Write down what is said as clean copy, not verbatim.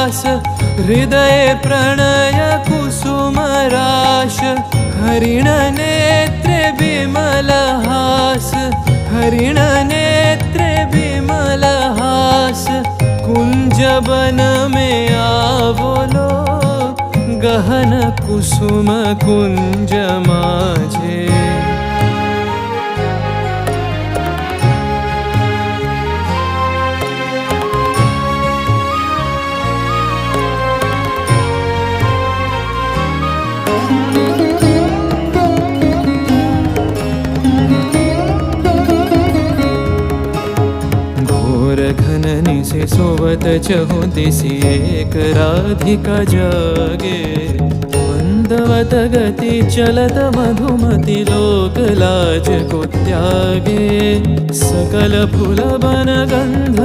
हास, हृदये प्रणय कुसुमराश, हरिण नेत्रे विमल हास, हरिण नेत्रे विमल हास। कुंजवन में आवलो, गहन कुसुम कुंज माझे। घननी से सोवत चहु दिसि एक राधिका जागे, मंदवत गति चलत मधुमति लोक लाज को त्यागे। सकल फूल बन गंध